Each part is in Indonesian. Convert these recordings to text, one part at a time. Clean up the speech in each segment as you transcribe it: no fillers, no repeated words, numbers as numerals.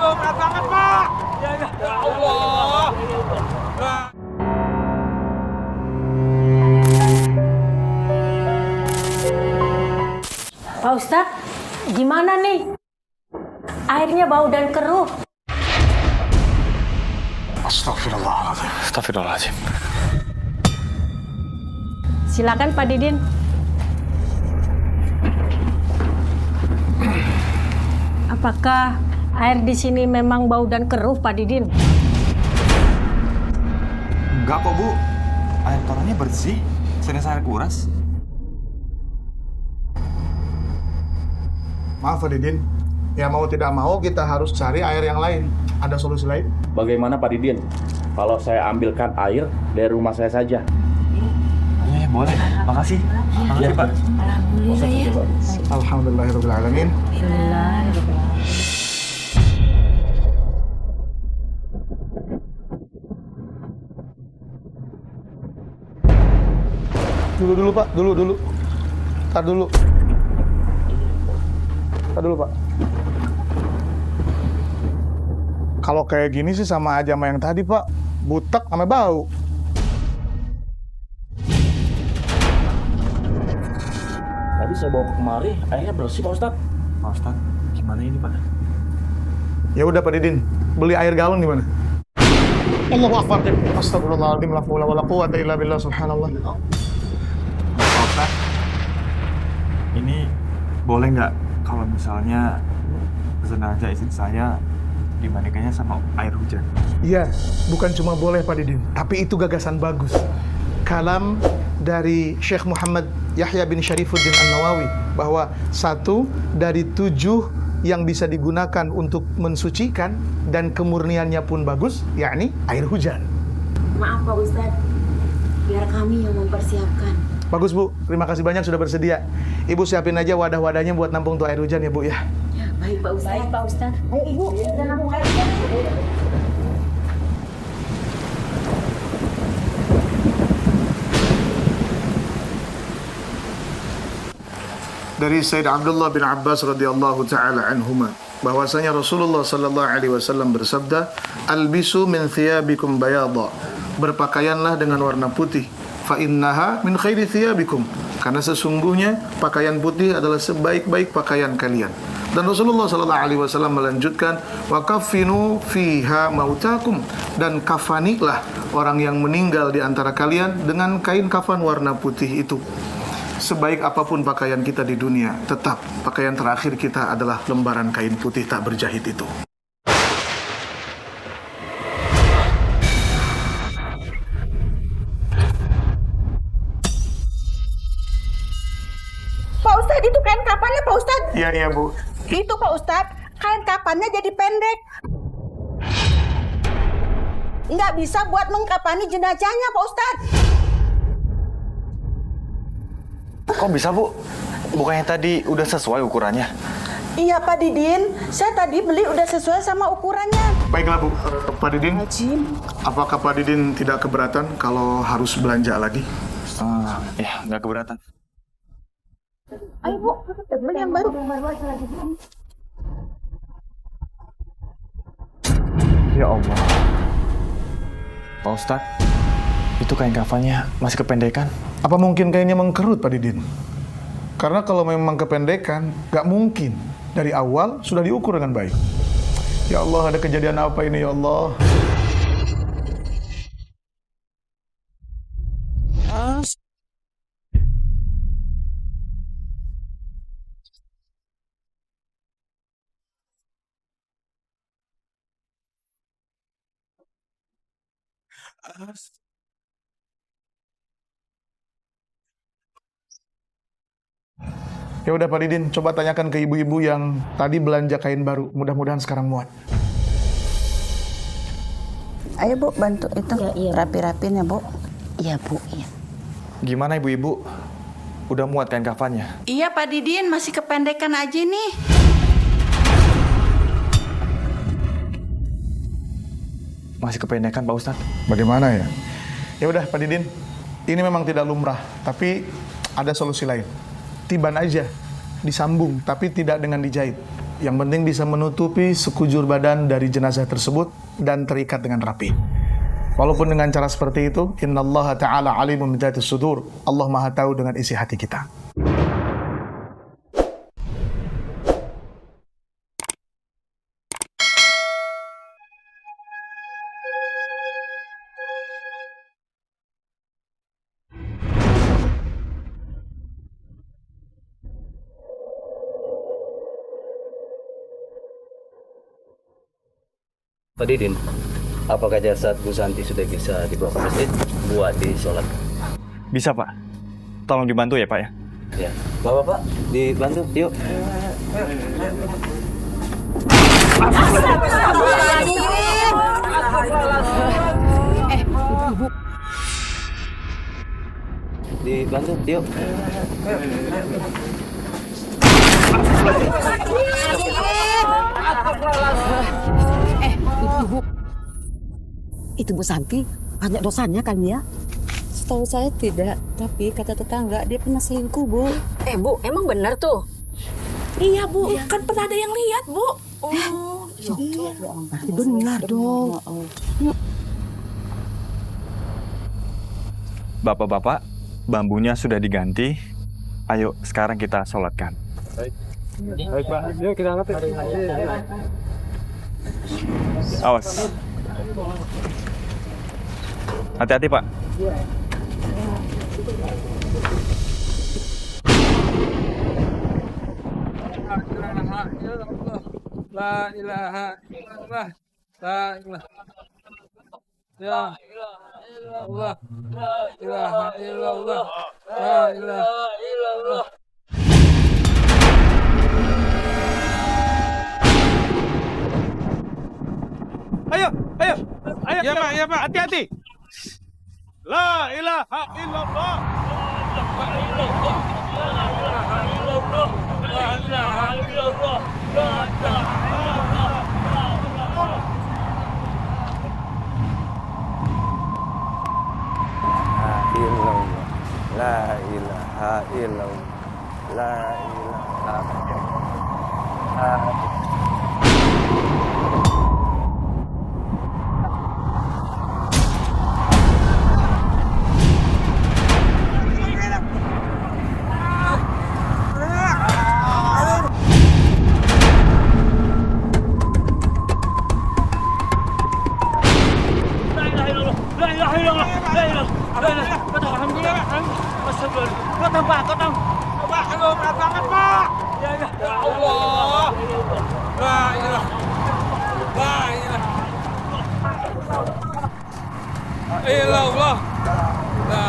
Aduh, berat banget, Pak. Ya Allah. Pak Ustadz, gimana nih? Airnya bau dan keruh. Astagfirullahaladzim. Astagfirullahaladzim. Silakan Pak Didin. Apakah air di sini memang bau dan keruh, Pak Didin? Enggak kok, Bu. Air torannya bersih. Sering saya kuras. Maaf Pak Didin, ya mau tidak mau kita harus cari air yang lain. Ada solusi lain? Bagaimana Pak Didin? Kalau saya ambilkan air dari rumah saya saja. Iya, boleh. Makasih. Makasih, Pak. Alhamdulillah ya. Alhamdulillahirrahmanirrahim. Dulu Pak, dulu. Tar dulu Pak. Kalau kayak gini sih sama aja sama yang tadi Pak, butek sama bau. Tadi saya bawa kemari, airnya bersih Pak Ustadz. Pak Ustadz, gimana ini, Pak? Ya udah Pak Didin, beli air galon di mana? Allahu Akbar. Astagfirullahaladzim, la haula wala quwwata illa billah, subhanallah. Pak Ustadz, ini boleh nggak kalau misalnya jenazah istri saya dimandikannya sama air hujan? Iya, bukan cuma boleh Pak Didin, tapi itu gagasan bagus. Kalam dari Syekh Muhammad Yahya bin Syarifuddin An-Nawawi bahwa 1 dari 7 yang bisa digunakan untuk mensucikan dan kemurniannya pun bagus, yakni air hujan. Maaf Pak Ustadz, biar kami yang mempersiapkan. Bagus Bu, terima kasih banyak sudah bersedia. Ibu siapin aja wadah-wadahnya buat nampung tuh air hujan ya Bu ya. Baik Pak Ustadz. Baik Pak Ustadz. Ayo Ibu, kita nampung air hujan. Dari Sayyid Abdullah bin Abbas radhiyallahu taala anhuma bahwasanya Rasulullah sallallahu alaihi wasallam bersabda, "Albisu min thiyabikum bayadha." Berpakaianlah dengan warna putih. Fa innaha min khairi thiyabikum. Karena sesungguhnya pakaian putih adalah sebaik-baik pakaian kalian. Dan Rasulullah sallallahu alaihi wasallam melanjutkan, "Wa kaffinu fiha mautakum." Dan kafanilah orang yang meninggal di antara kalian dengan kain kafan warna putih itu. Sebaik apapun pakaian kita di dunia, tetap pakaian terakhir kita adalah lembaran kain putih tak berjahit itu. Pak Ustadz, itu kain kafannya Pak Ustadz. Iya Bu. Itu Pak Ustadz, kain kafannya jadi pendek. Nggak bisa buat mengkafani jenazahnya Pak Ustadz. Kok bisa, Bu? Bukannya tadi udah sesuai ukurannya? Iya Pak Didin, saya tadi beli udah sesuai sama ukurannya. Baiklah Bu, Pak Didin, Ajim. apakah Pak Didin tidak keberatan kalau harus belanja lagi? Ya, nggak keberatan. Ayo Bu, beli yang baru. Ya Allah. Pak Ustadz, itu kain kafannya masih kependekan. Apa mungkin kainnya mengkerut Pak Didin? Karena kalau memang kependekan, nggak mungkin dari awal sudah diukur dengan baik. Ya Allah, ada kejadian apa ini ya Allah? Ya udah Pak Didin, coba tanyakan ke ibu-ibu yang tadi belanja kain baru. Mudah-mudahan sekarang muat. Ayo Bu, bantu itu iya. rapi-rapin ya Bu. Iya Bu, iya. Gimana ibu-ibu? Udah muat kain kafannya? Iya Pak Didin, masih kependekan aja nih. Masih kependekan Pak Ustadz? Bagaimana ya? Ya udah Pak Didin, ini memang tidak lumrah, tapi ada solusi lain. Tiban aja, disambung, tapi tidak dengan dijahit. Yang penting bisa menutupi sekujur badan dari jenazah tersebut dan terikat dengan rapi. Walaupun dengan cara seperti itu, innallaha ta'ala alimun bidzatis sudur. Allah Maha tahu dengan isi hati kita. Pak Didin, apakah jasad Bu Santi sudah bisa dibawa ke masjid buat disolat? Bisa, Pak. Tolong dibantu ya, Pak ya. Ya, Bapak, dibantu, yuk. Ibu. Dibantu, yuk. Ibu. Itu Bu Santi, banyak dosanya kan ya? Setahu saya tidak, tapi kata tetangga dia pernah selingkuh, Bu. Bu, emang benar tuh? Iya, Bu. Kan pernah ada yang lihat, Bu. Oh, Benar dong. Bapak-bapak, bambunya sudah diganti. Ayo, sekarang kita sholatkan. Baik, Pak. Yuk kita angkat. Awas. Hati-hati, Pak. La ilaha illallah. La ilaha illallah. La ilaha illallah. La ilaha illallah. Ayo. Ya, Pak, hati-hati. La ilaha illallah. La ilaha illallah. La ilaha illallah. La ilaha illallah. La ilaha illallah. Ya Allah. La ilaha. La ilaha illallah. La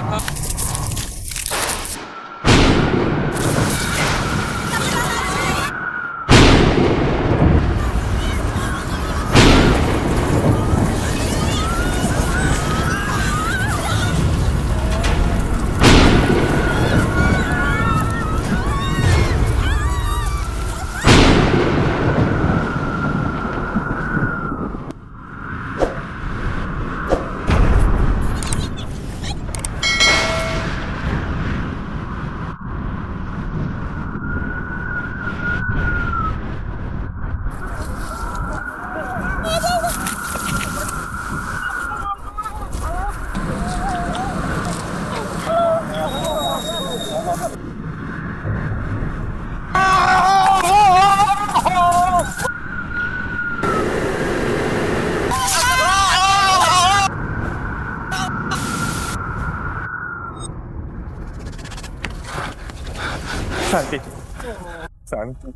Santi,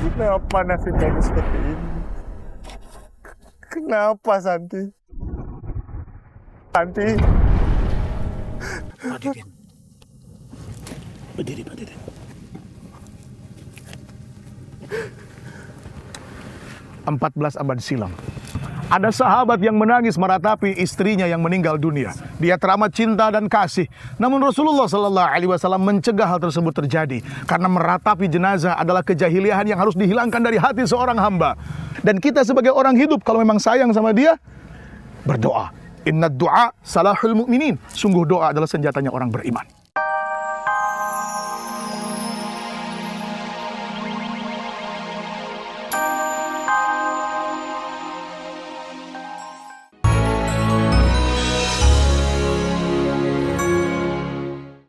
kenapa nasibnya ini seperti ini? Kenapa, Santi? Santi? Pak Didin. Berdiri, Pak Didin. 14 abad silam, ada sahabat yang menangis meratapi istrinya yang meninggal dunia. Dia teramat cinta dan kasih. Namun Rasulullah SAW mencegah hal tersebut terjadi karena meratapi jenazah adalah kejahiliahan yang harus dihilangkan dari hati seorang hamba. Dan kita sebagai orang hidup, kalau memang sayang sama dia, berdoa. Inna du'a salahul mu'minin. Sungguh doa adalah senjatanya orang beriman.